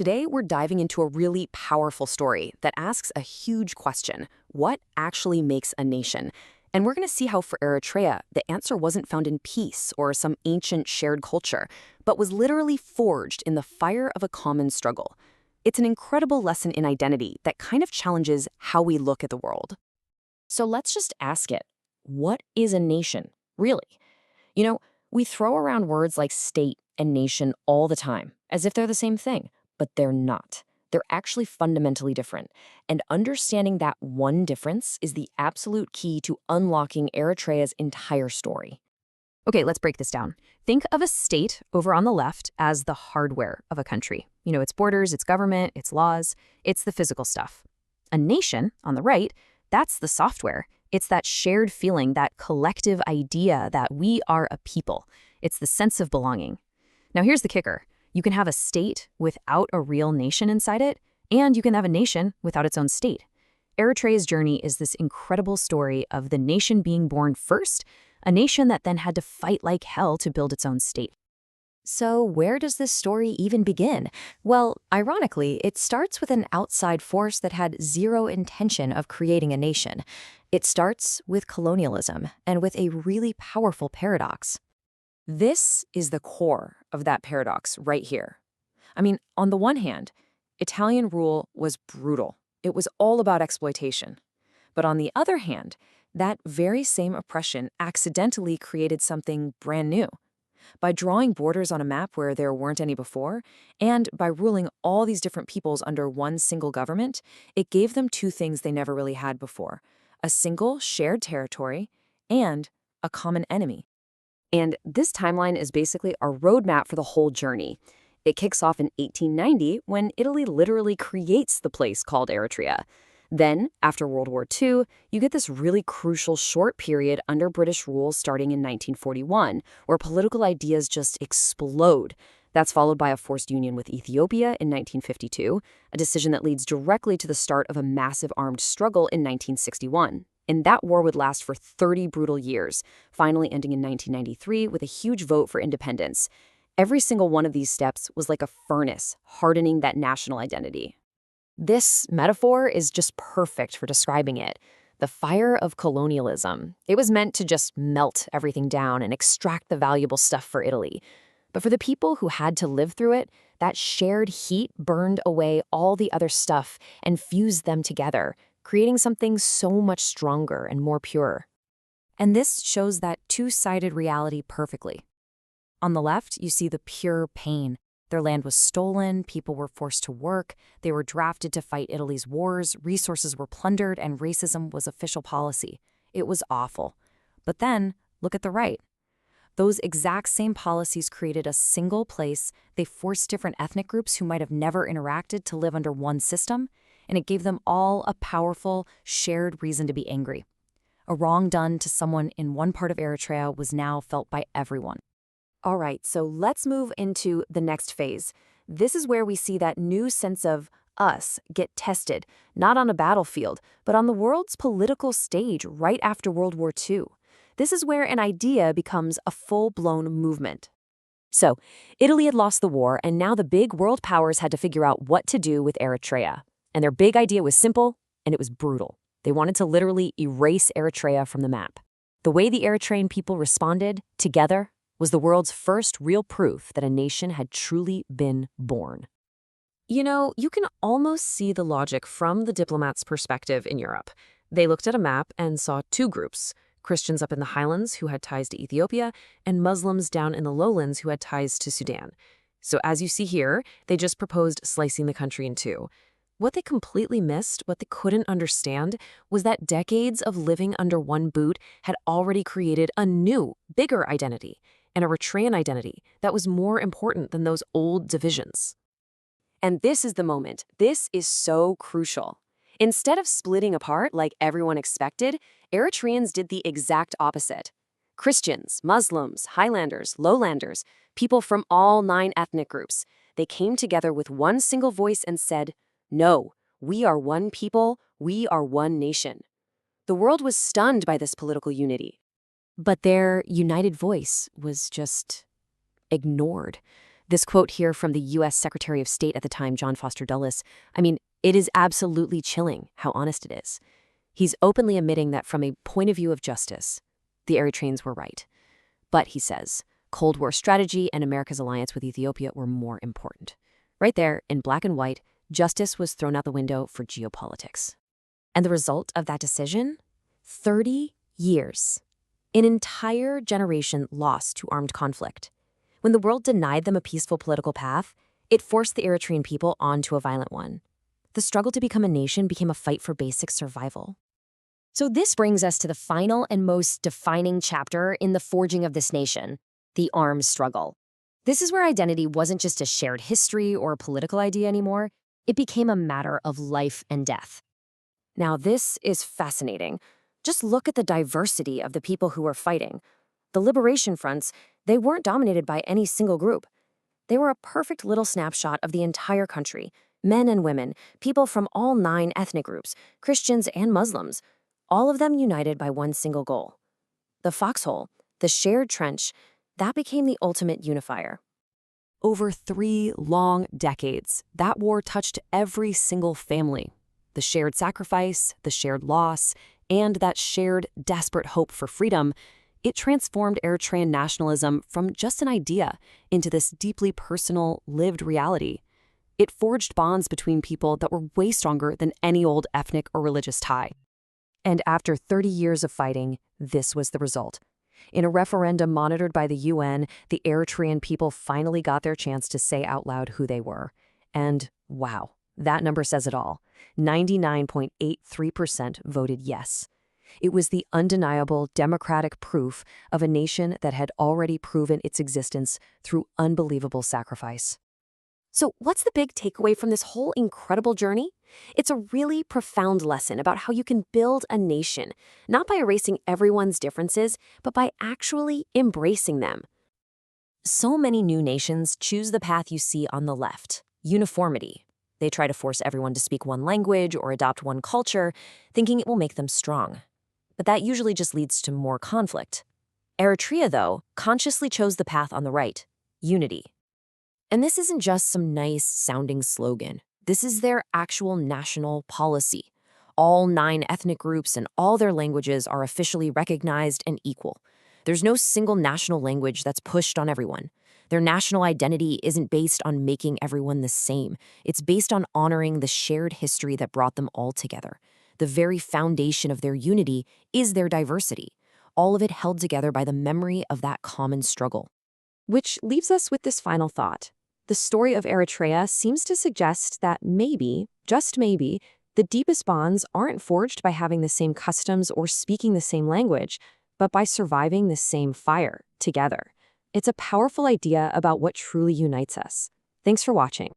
Today, we're diving into a really powerful story that asks a huge question. What actually makes a nation? And we're going to see how for Eritrea, the answer wasn't found in peace or some ancient shared culture, but was literally forged in the fire of a common struggle. It's an incredible lesson in identity that kind of challenges how we look at the world. So let's just ask it. What is a nation, really? You know, we throw around words like state and nation all the time, as if they're the same thing, but they're not. They're actually fundamentally different. And understanding that one difference is the absolute key to unlocking Eritrea's entire story. Okay, let's break this down. Think of a state over on the left as the hardware of a country. You know, its borders, its government, its laws, it's the physical stuff. A nation, on the right, that's the software. It's that shared feeling, that collective idea that we are a people. It's the sense of belonging. Now here's the kicker. You can have a state without a real nation inside it, and you can have a nation without its own state. Eritrea's journey is this incredible story of the nation being born first, a nation that then had to fight like hell to build its own state. So where does this story even begin? Well, ironically, it starts with an outside force that had zero intention of creating a nation. It starts with colonialism and with a really powerful paradox. This is the core of that paradox right here. I mean, on the one hand, Italian rule was brutal. It was all about exploitation. But on the other hand, that very same oppression accidentally created something brand new. By drawing borders on a map where there weren't any before, and by ruling all these different peoples under one single government, it gave them two things they never really had before: a single shared territory and a common enemy. And this timeline is basically a roadmap for the whole journey. It kicks off in 1890 when Italy literally creates the place called Eritrea. Then, after World War II, you get this really crucial short period under British rule starting in 1941, where political ideas just explode. That's followed by a forced union with Ethiopia in 1952, a decision that leads directly to the start of a massive armed struggle in 1961. And that war would last for 30 brutal years, finally ending in 1993 with a huge vote for independence. Every single one of these steps was like a furnace, hardening that national identity. This metaphor is just perfect for describing it. The fire of colonialism. It was meant to just melt everything down and extract the valuable stuff for Italy. But for the people who had to live through it, that shared heat burned away all the other stuff and fused them together, creating something so much stronger and more pure. And this shows that two-sided reality perfectly. On the left, you see the pure pain. Their land was stolen, people were forced to work, they were drafted to fight Italy's wars, resources were plundered, and racism was official policy. It was awful. But then, look at the right. Those exact same policies created a single place. They forced different ethnic groups who might have never interacted to live under one system, and it gave them all a powerful, shared reason to be angry. A wrong done to someone in one part of Eritrea was now felt by everyone. All right, so let's move into the next phase. This is where we see that new sense of us get tested, not on a battlefield, but on the world's political stage right after World War II. This is where an idea becomes a full-blown movement. So, Italy had lost the war, and now the big world powers had to figure out what to do with Eritrea. And their big idea was simple, and it was brutal. They wanted to literally erase Eritrea from the map. The way the Eritrean people responded, together, was the world's first real proof that a nation had truly been born. You know, you can almost see the logic from the diplomats' perspective in Europe. They looked at a map and saw two groups: Christians up in the highlands who had ties to Ethiopia, and Muslims down in the lowlands who had ties to Sudan. So as you see here, they just proposed slicing the country in two. What they completely missed, what they couldn't understand, was that decades of living under one boot had already created a new, bigger identity, an Eritrean identity that was more important than those old divisions. And this is the moment. This is so crucial. Instead of splitting apart like everyone expected, Eritreans did the exact opposite. Christians, Muslims, Highlanders, Lowlanders, people from all 9 ethnic groups, they came together with one single voice and said, "No, we are one people, we are one nation." The world was stunned by this political unity. But their united voice was just ignored. This quote here from the U.S. Secretary of State at the time, John Foster Dulles, it is absolutely chilling how honest it is. He's openly admitting that from a point of view of justice, the Eritreans were right. But, he says, Cold War strategy and America's alliance with Ethiopia were more important. Right there, in black and white, justice was thrown out the window for geopolitics. And the result of that decision? 30 years. An entire generation lost to armed conflict. When the world denied them a peaceful political path, it forced the Eritrean people onto a violent one. The struggle to become a nation became a fight for basic survival. So this brings us to the final and most defining chapter in the forging of this nation, the arms struggle. This is where identity wasn't just a shared history or a political idea anymore. It became a matter of life and death. Now, this is fascinating. Just look at the diversity of the people who were fighting. The liberation fronts, they weren't dominated by any single group. They were a perfect little snapshot of the entire country. Men and women, people from all 9 ethnic groups, Christians and Muslims, all of them united by one single goal. The foxhole, the shared trench, that became the ultimate unifier. Over 3 long decades, that war touched every single family. The shared sacrifice, the shared loss, and that shared desperate hope for freedom, it transformed Eritrean nationalism from just an idea into this deeply personal, lived reality. It forged bonds between people that were way stronger than any old ethnic or religious tie. And after 30 years of fighting, this was the result. In a referendum monitored by the UN, the Eritrean people finally got their chance to say out loud who they were. And wow, that number says it all. 99.83% voted yes. It was the undeniable democratic proof of a nation that had already proven its existence through unbelievable sacrifice. So what's the big takeaway from this whole incredible journey? It's a really profound lesson about how you can build a nation, not by erasing everyone's differences, but by actually embracing them. So many new nations choose the path you see on the left, uniformity. They try to force everyone to speak one language or adopt one culture, thinking it will make them strong. But that usually just leads to more conflict. Eritrea, though, consciously chose the path on the right, unity. And this isn't just some nice-sounding slogan. This is their actual national policy. All 9 ethnic groups and all their languages are officially recognized and equal. There's no single national language that's pushed on everyone. Their national identity isn't based on making everyone the same. It's based on honoring the shared history that brought them all together. The very foundation of their unity is their diversity, all of it held together by the memory of that common struggle. Which leaves us with this final thought. The story of Eritrea seems to suggest that maybe, just maybe, the deepest bonds aren't forged by having the same customs or speaking the same language, but by surviving the same fire together. It's a powerful idea about what truly unites us. Thanks for watching.